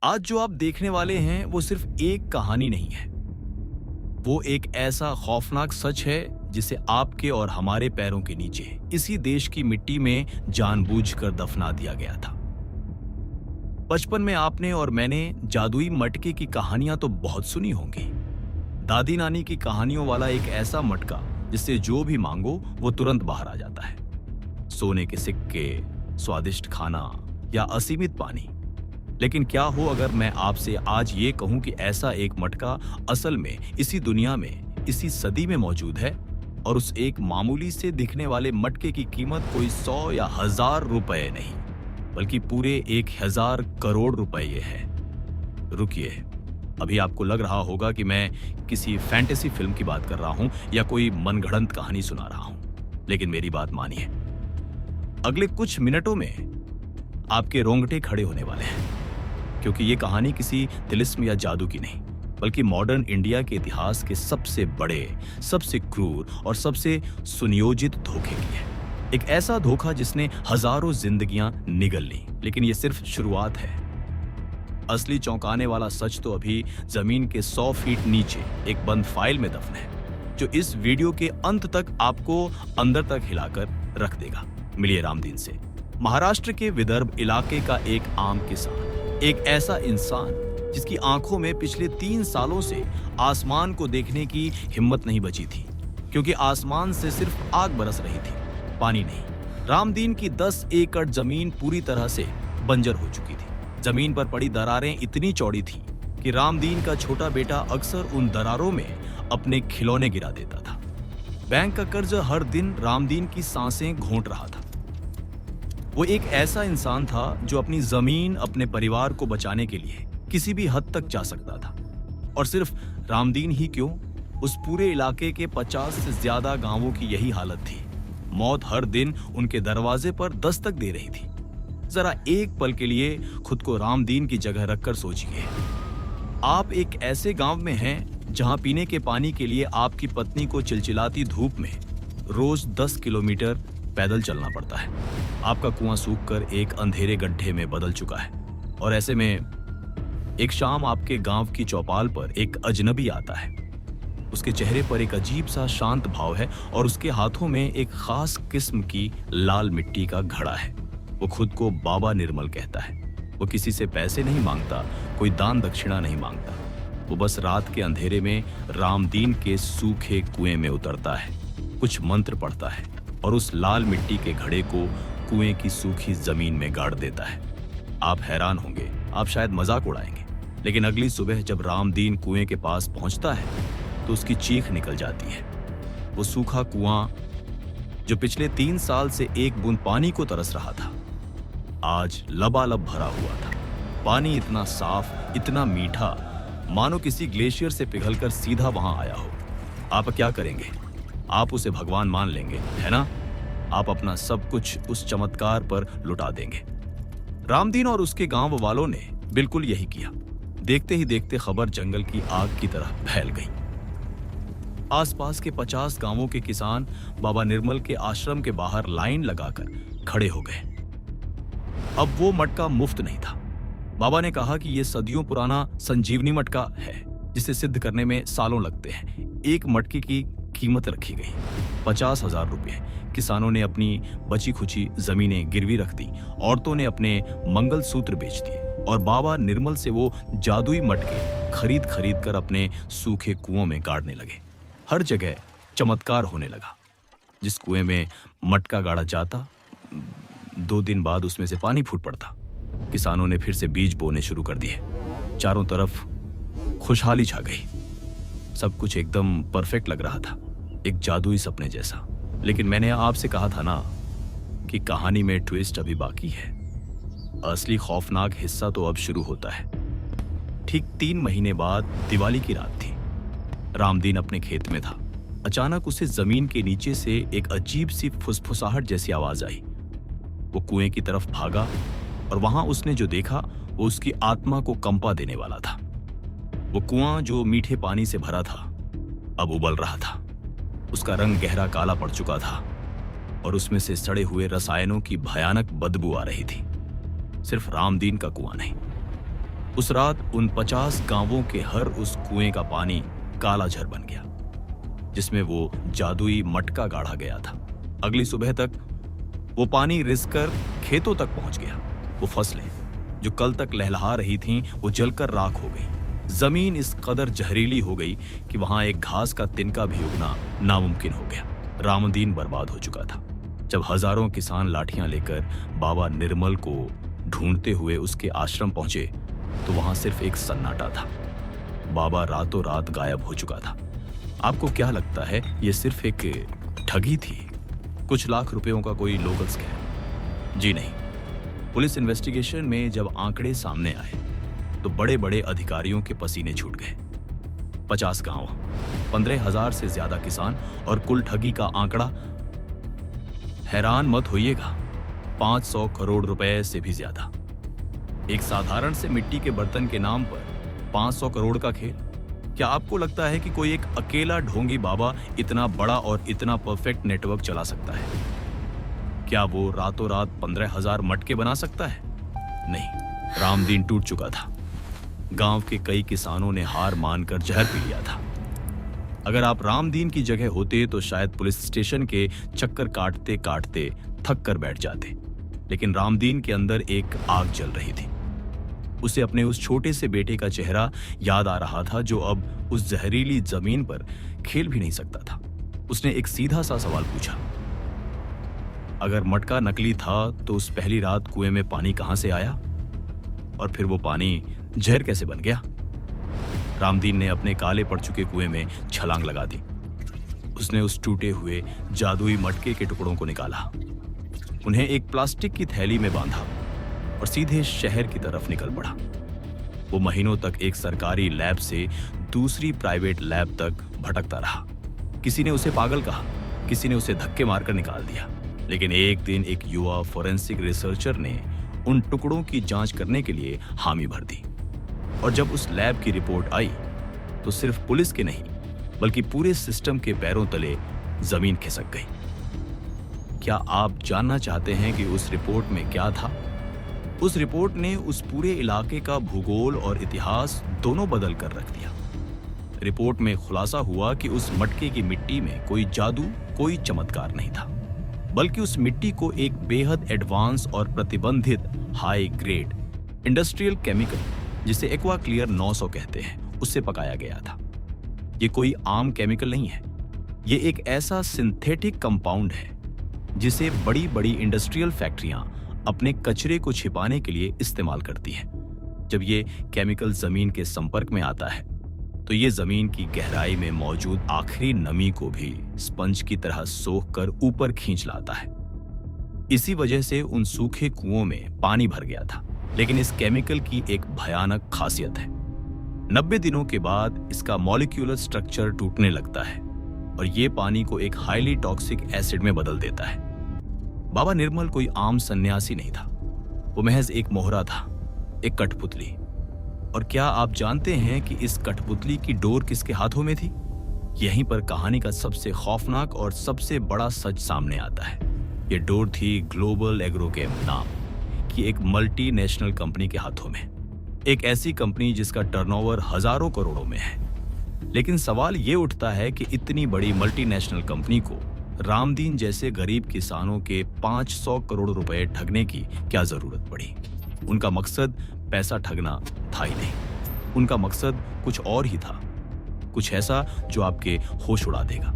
आज जो आप देखने वाले हैं वो सिर्फ एक कहानी नहीं है, वो एक ऐसा खौफनाक सच है जिसे आपके और हमारे पैरों के नीचे इसी देश की मिट्टी में जानबूझकर दफना दिया गया था। बचपन में आपने और मैंने जादुई मटके की कहानियां तो बहुत सुनी होंगी। दादी नानी की कहानियों वाला एक ऐसा मटका जिससे जो भी मांगो वो तुरंत बाहर आ जाता है। सोने के सिक्के, स्वादिष्ट खाना या असीमित पानी। लेकिन क्या हो अगर मैं आपसे आज ये कहूं कि ऐसा एक मटका असल में इसी दुनिया में, इसी सदी में मौजूद है और उस एक मामूली से दिखने वाले मटके की कीमत कोई 100 या 1000 रुपए नहीं, बल्कि पूरे 1000 करोड़ रुपए ये है। रुकिए, अभी आपको लग रहा होगा कि मैं किसी फैंटेसी फिल्म की बात कर रहा हूं या कोई मनगढ़ंत कहानी सुना रहा हूं, लेकिन मेरी बात मानिए। अगले कुछ मिनटों में आपके रोंगटे खड़े होने वाले हैं, क्योंकि ये कहानी किसी तिलिस्म या जादू की नहीं, बल्कि मॉडर्न इंडिया के इतिहास के सबसे बड़े, सबसे क्रूर और सबसे सुनियोजित धोखे की है। एक ऐसा धोखा जिसने हजारों जिंदगियां निगल ली, लेकिन ये सिर्फ शुरुआत है। असली चौंकाने वाला सच तो अभी जमीन के 100 फीट नीचे एक बंद फाइल में दफन है, जो इस वीडियो के अंत तक आपको अंदर तक हिलाकर रख देगा। मिलिए रामदीन से, महाराष्ट्र के विदर्भ इलाके का एक आम किसान, एक ऐसा इंसान जिसकी आंखों में पिछले 3 सालों से आसमान को देखने की हिम्मत नहीं बची थी, क्योंकि आसमान से सिर्फ आग बरस रही थी, पानी नहीं। रामदीन की 10 एकड़ जमीन पूरी तरह से बंजर हो चुकी थी। जमीन पर पड़ी दरारें इतनी चौड़ी थी कि रामदीन का छोटा बेटा अक्सर उन दरारों में अपने खिलौने गिरा देता था। बैंक का कर्ज हर दिन रामदीन की सांसें घोंट रहा था। वो एक ऐसा इंसान था जो अपनी जमीन, अपने परिवार को बचाने के लिए किसी भी हद तक जा सकता था। और सिर्फ रामदीन ही क्यों, उस पूरे इलाके के 50 से ज्यादा गांवों की यही हालत थी। मौत हर दिन उनके दरवाजे पर दस्तक दे रही थी। जरा एक पल के लिए खुद को रामदीन की जगह रखकर सोचिए। आप एक ऐसे गांव में हैं जहां पीने के पानी के लिए आपकी पत्नी को चिलचिलाती धूप में रोज 10 किलोमीटर पैदल चलना पड़ता है। आपका कुआं सूखकर एक अंधेरे गड्ढे में बदल चुका है। और ऐसे में एक शाम आपके गांव की चौपाल पर एक अजनबी आता है। उसके चेहरे पर एक अजीब सा शांत भाव है और उसके हाथों में एक खास किस्म की लाल मिट्टी का घड़ा है। वो खुद को बाबा निर्मल कहता है। वो किसी से पैसे नहीं मांगता, कोई दान दक्षिणा नहीं मांगता। वो बस रात के अंधेरे में रामदीन के सूखे कुएं में उतरता है, कुछ मंत्र पढ़ता है और उस लाल मिट्टी के घड़े को कुएं की सूखी जमीन में गाड़ देता है। आप हैरान होंगे, आप शायद मजाक उड़ाएंगे, लेकिन अगली सुबह जब रामदीन कुएं के पास पहुंचता है तो उसकी चीख निकल जाती है। वो सूखा कुआं जो पिछले 3 साल से एक बूंद पानी को तरस रहा था, आज लबालब भरा हुआ था। पानी इतना साफ, इतना मीठा, मानो किसी ग्लेशियर से पिघलकर सीधा वहां आया हो। आप क्या करेंगे? आप उसे भगवान मान लेंगे, है ना? आप अपना सब कुछ उस चमत्कार पर लुटा देंगे। रामदीन और उसके गांव वालों ने बिल्कुल यही किया। देखते ही देखते खबर जंगल की आग की तरह फैल गई। आसपास के 50 गांवों के किसान बाबा निर्मल के आश्रम के बाहर लाइन लगाकर खड़े हो गए। अब वो मटका मुफ्त नहीं था। बाबा ने कहा कि यह सदियों पुराना संजीवनी मटका है, जिसे सिद्ध करने में सालों लगते हैं। एक मटके की कीमत रखी गई 50,000 रुपये। किसानों ने अपनी बची खुची जमीनें गिरवी रख दी, औरतों ने अपने मंगलसूत्र बेच दिए और बाबा निर्मल से वो जादुई मटके खरीद खरीद कर अपने सूखे कुओं में गाड़ने लगे। हर जगह चमत्कार होने लगा। जिस कुएं में मटका गाड़ा जाता, 2 दिन बाद उसमें से पानी फूट पड़ता। किसानों ने फिर से बीज बोने शुरू कर दिए। चारों तरफ खुशहाली छा गई। सब कुछ एकदम परफेक्ट लग रहा था, एक जादुई सपने जैसा। लेकिन मैंने आपसे कहा था ना कि कहानी में ट्विस्ट अभी बाकी है। असली खौफनाक हिस्सा तो अब शुरू होता है। ठीक 3 महीने बाद दिवाली की रात थी। रामदीन अपने खेत में था। अचानक उसे जमीन के नीचे से एक अजीब सी फुसफुसाहट जैसी आवाज आई। वो कुएं की तरफ भागा और वहां उसने जो देखा वो उसकी आत्मा को कंपा देने वाला था। वो कुआं जो मीठे पानी से भरा था अब उबल रहा था। उसका रंग गहरा काला पड़ चुका था और उसमें से सड़े हुए रसायनों की भयानक बदबू आ रही थी। सिर्फ रामदीन का कुआं नहीं, उस रात उन 50 गांवों के हर उस कुएं का पानी काला झर बन गया, जिसमें वो जादुई मटका गाढ़ा गया था। अगली सुबह तक वो पानी रिसकर खेतों तक पहुंच गया। वो फसलें जो कल तक लहलहा रही थीं, वो जलकर राख हो गई। जमीन इस कदर जहरीली हो गई कि वहां एक घास का तिनका भी उगना नामुमकिन हो गया। रामदीन बर्बाद हो चुका था। जब हजारों किसान लाठियां लेकर बाबा निर्मल को ढूंढते हुए उसके आश्रम पहुंचे तो वहां सिर्फ एक सन्नाटा था। बाबा रातों रात गायब हो चुका था। आपको क्या लगता है, ये सिर्फ एक ठगी थी? कुछ लाख रुपयों का कोई लोकल स्कैम? जी नहीं। पुलिस इन्वेस्टिगेशन में जब आंकड़े सामने आए तो बड़े बड़े अधिकारियों के पसीने छूट गए। 50 गांव, 15,000 से ज्यादा किसान और कुल ठगी का आंकड़ा, हैरान मत होइएगा, 500 करोड़ रुपए से भी ज्यादा। एक साधारण से मिट्टी के बर्तन के नाम पर 500 करोड़ का खेल। क्या आपको लगता है कि कोई एक अकेला ढोंगी बाबा इतना बड़ा और इतना परफेक्ट नेटवर्क चला सकता है? क्या वो रातों रात 15,000 मटके बना सकता है? नहीं। रामदीन टूट चुका था। गांव के कई किसानों ने हार मानकर जहर पी लिया था। अगर आप रामदीन की जगह होते तो शायद पुलिस स्टेशन के चक्कर काटते काटते थक कर बैठ जाते। लेकिन रामदीन के अंदर एक आग जल रही थी। उसे अपने उस छोटे से बेटे का चेहरा याद आ रहा था जो अब उस जहरीली जमीन पर खेल भी नहीं सकता था। उसने एक सीधा सा सवाल पूछा, अगर मटका नकली था तो उस पहली रात कुएं में पानी कहां से आया और फिर वो पानी जहर कैसे बन गया? रामदीन ने अपने काले पड़ चुके कुएं में छलांग लगा दी। उसने उस टूटे हुए जादुई मटके के टुकड़ों को निकाला, उन्हें एक प्लास्टिक की थैली में बांधा और सीधे शहर की तरफ निकल पड़ा। वो महीनों तक एक सरकारी लैब से दूसरी प्राइवेट लैब तक भटकता रहा। किसी ने उसे पागल कहा, किसी ने उसे धक्के मारकर निकाल दिया। लेकिन एक दिन एक युवा फोरेंसिक रिसर्चर ने उन टुकड़ों की जांच करने के लिए हामी भर दी। और जब उस लैब की रिपोर्ट आई तो सिर्फ पुलिस के नहीं बल्कि पूरे सिस्टम के पैरों तले जमीन खिसक गई। क्या आप जानना चाहते हैं कि उस रिपोर्ट में क्या था? उस रिपोर्ट ने उस पूरे इलाके का भूगोल और इतिहास दोनों बदल कर रख दिया। रिपोर्ट में खुलासा हुआ कि उस मटके की मिट्टी में कोई जादू, कोई चमत्कार नहीं था, बल्कि उस मिट्टी को एक बेहद एडवांस और प्रतिबंधित हाई ग्रेड इंडस्ट्रियल केमिकल, जिसे एक्वा क्लियर 900 कहते हैं, उससे पकाया गया था। ये कोई आम केमिकल नहीं है। ये एक ऐसा सिंथेटिक कंपाउंड है जिसे बड़ी बड़ी इंडस्ट्रियल फैक्ट्रियां अपने कचरे को छिपाने के लिए इस्तेमाल करती हैं। जब ये केमिकल जमीन के संपर्क में आता है तो ये जमीन की गहराई में मौजूद आखिरी नमी को भी स्पंज की तरह सोख कर ऊपर खींच लाता है। इसी वजह से उन सूखे कुओं में पानी भर गया था। लेकिन इस केमिकल की एक भयानक खासियत है, 90 दिनों के बाद इसका मॉलिक्यूलर स्ट्रक्चर टूटने लगता है और ये पानी को एक हाईली टॉक्सिक एसिड में बदल देता है। बाबा निर्मल कोई आम सन्यासी नहीं था, वो महज एक मोहरा था, एक कठपुतली। और क्या आप जानते हैं कि इस कठपुतली की डोर किसके हाथों में थी? यहीं पर कहानी का सबसे खौफनाक और सबसे बड़ा सच सामने आता है। ये डोर थी ग्लोबल एग्रोकेम नाम की एक मल्टीनेशनल कंपनी के हाथों में। एक ऐसी कंपनी जिसका टर्नओवर हजारों करोड़ों में है। लेकिन सवाल ये उठता है कि इतनी बड़ी मल्टीनेशनल कंपनी को रामदीन जैसे गरीब किसानों के 500 करोड़ रुपए ठगने की क्या जरूरत पड़ी? उनका मकसद पैसा ठगना था ही नहीं, उनका मकसद कुछ और ही था, कुछ ऐसा जो आपके होश उड़ा देगा।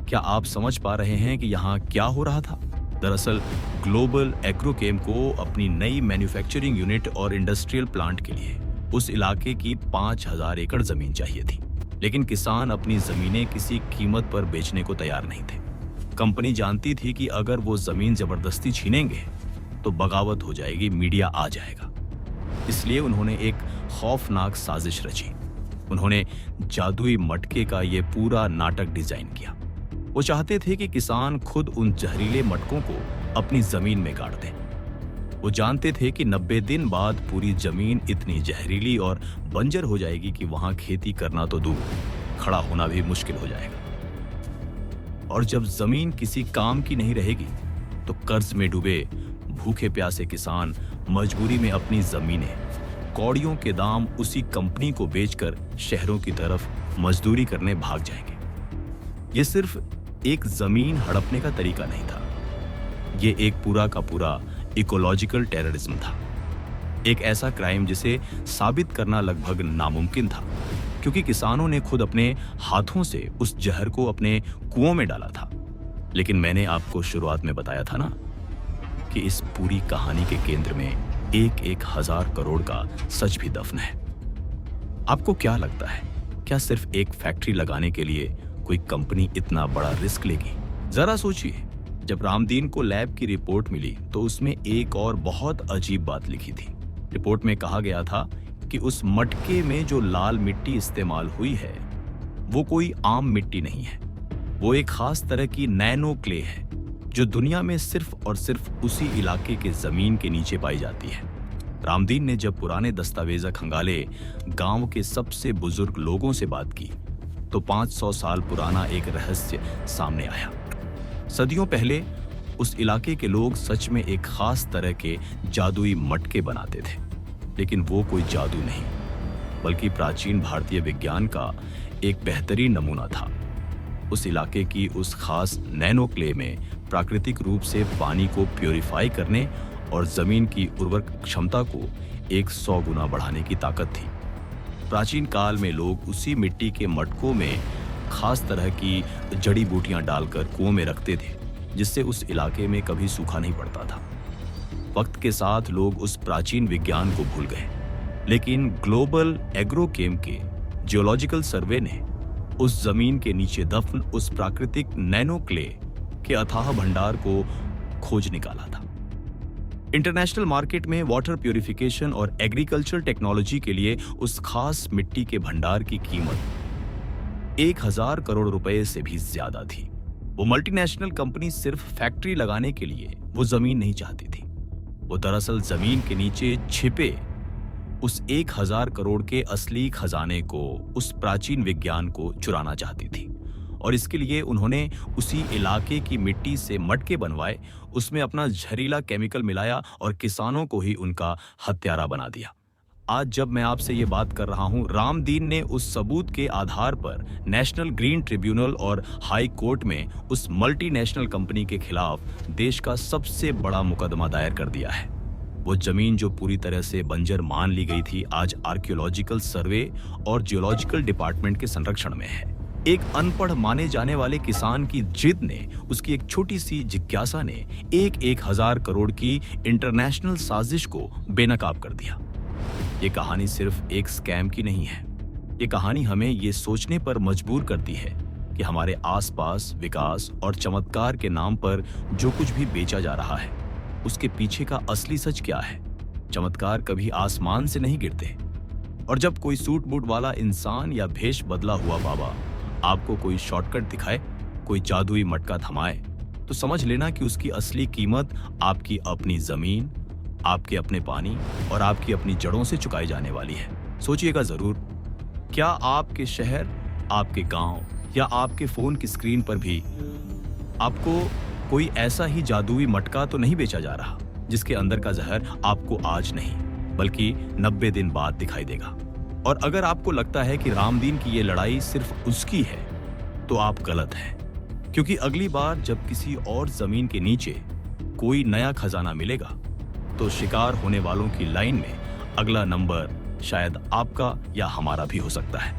क्या आप समझ पा रहे हैं कि यहाँ क्या हो रहा था? दरअसल ग्लोबल एग्रोकेम को अपनी नई मैन्युफैक्चरिंग यूनिट और इंडस्ट्रियल प्लांट के लिए उस इलाके की 5,000 एकड़ जमीन चाहिए थी। लेकिन किसान अपनी जमीनें किसी कीमत पर बेचने को तैयार नहीं थे। कंपनी जानती थी कि अगर वो जमीन जबरदस्ती छीनेंगे तो बगावत हो जाएगी, मीडिया आ जाएगा। इसलिए उन्होंने एक खौफनाक साजिश रची। उन्होंने जादुई मटके का ये पूरा नाटक डिजाइन किया। वो चाहते थे कि किसान खुद उन जहरीले मटकों को अपनी जमीन में गाड़ दें। वो जानते थे कि 90 दिन बाद पूरी जमीन इतनी जहरीली और बंजर हो जाएगी कि वहां खेती करना तो दूर, खड़ा होना भी मुश्किल हो जाएगा। और जब जमीन किसी काम की नहीं रहेगी तो कर्ज में डूबे भूखे प्यासे किसान मजबूरी में अपनी जमीनें कौड़ियों के दाम उसी कंपनी को बेचकर शहरों की तरफ मजदूरी करने भाग जाएंगे। ये सिर्फ एक जमीन हड़पने का तरीका नहीं था, ये एक पूरा का पूरा इकोलॉजिकल टेररिज्म था। एक ऐसा क्राइम जिसे साबित करना लगभग नामुमकिन था, क्योंकि किसानों ने खुद अपने हाथों से उस जहर को अपने कुओं में डाला था। लेकिन मैंने आपको शुरुआत में बताया था ना कि इस पूरी कहानी के केंद्र में एक एक हजार करोड़ का सच भी दफन है। आपको क्या लगता है, क्या सिर्फ एक फैक्ट्री लगाने के लिए कोई कंपनी इतना बड़ा रिस्क लेगी? जरा सोचिए, जब रामदीन को लैब की रिपोर्ट मिली तो उसमें एक और बहुत अजीब बात लिखी थी। रिपोर्ट में कहा गया था कि उस मटके में जो लाल मिट्टी इस्तेमाल हुई है वो कोई आम मिट्टी नहीं है, वो एक खास तरह की नैनो क्ले है जो दुनिया में सिर्फ और सिर्फ उसी इलाके के जमीन के नीचे पाई जाती है। रामदीन ने जब पुराने दस्तावेज खंगाले, गांव के सबसे बुजुर्ग लोगों से बात की तो 500 साल पुराना एक रहस्य सामने आया। सदियों पहले उस इलाके के लोग सच में एक खास तरह के जादुई मटके बनाते थे, लेकिन वो कोई जादू नहीं बल्कि प्राचीन भारतीय विज्ञान का एक बेहतरीन नमूना था। उस इलाके की उस खास नैनो क्ले में प्राकृतिक रूप से पानी को प्योरीफाई करने और जमीन की उर्वरक क्षमता को 100 गुना बढ़ाने की ताकत थी। प्राचीन काल में लोग उसी मिट्टी के मटकों में खास तरह की जड़ी बूटियां डालकर कुओं में रखते थे, जिससे उस इलाके में कभी सूखा नहीं पड़ता था। वक्त के साथ लोग उस प्राचीन विज्ञान को भूल गए, लेकिन ग्लोबल एग्रोकेम के जियोलॉजिकल सर्वे ने उस जमीन के नीचे दफन उस प्राकृतिक नैनो क्ले के अथाह भंडार को खोज निकाला था। इंटरनेशनल मार्केट में वाटर प्यूरिफिकेशन और एग्रीकल्चर टेक्नोलॉजी के लिए उस खास मिट्टी के भंडार की कीमत 1000 करोड़ रुपए से भी ज्यादा थी। वो मल्टीनेशनल कंपनी सिर्फ फैक्ट्री लगाने के लिए वो जमीन नहीं चाहती थी, वो दरअसल जमीन के नीचे छिपे उस 1000 करोड़ के असली खजाने को, उस प्राचीन विज्ञान को चुराना चाहती थी। और इसके लिए उन्होंने उसी इलाके की मिट्टी से मटके बनवाए, उसमें अपना जहरीला केमिकल मिलाया और किसानों को ही उनका हत्यारा बना दिया। आज जब मैं आपसे ये बात कर रहा हूं, रामदीन ने उस सबूत के आधार पर नेशनल ग्रीन ट्रिब्यूनल और हाई कोर्ट में उस मल्टीनेशनल कंपनी के खिलाफ देश का सबसे बड़ा मुकदमा दायर कर दिया है। वो जमीन जो पूरी तरह से बंजर मान ली गई थी, आज आर्कियोलॉजिकल सर्वे और जियोलॉजिकल डिपार्टमेंट के संरक्षण में है। एक अनपढ़ माने जाने वाले किसान की जिद ने, उसकी एक छोटी सी जिज्ञासा ने एक हजार करोड़ की इंटरनेशनल साजिश को बेनकाब कर दिया। ये कहानी सिर्फ एक स्कैम की नहीं है, ये कहानी हमें ये सोचने पर मजबूर करती है कि हमारे आसपास विकास और चमत्कार के नाम पर जो कुछ भी बेचा जा रहा है, उसके पीछे का असली सच क्या है। चमत्कार कभी आसमान से नहीं गिरते, और जब कोई सूट बूट वाला इंसान या भेष बदला हुआ बाबा आपको कोई शॉर्टकट दिखाए, कोई जादुई मटका थमाए, तो समझ लेना कि उसकी असली कीमत आपकी अपनी जमीन, आपके अपने पानी और आपकी अपनी जड़ों से चुकाई जाने वाली है। सोचिएगा जरूर, क्या आपके शहर, आपके गांव या आपके फोन की स्क्रीन पर भी आपको कोई ऐसा ही जादुई मटका तो नहीं बेचा जा रहा जिसके अंदर का जहर आपको आज नहीं बल्कि 90 दिन बाद दिखाई देगा? और अगर आपको लगता है कि रामदीन की ये लड़ाई सिर्फ उसकी है, तो आप गलत हैं, क्योंकि अगली बार जब किसी और जमीन के नीचे कोई नया खजाना मिलेगा तो शिकार होने वालों की लाइन में अगला नंबर शायद आपका या हमारा भी हो सकता है।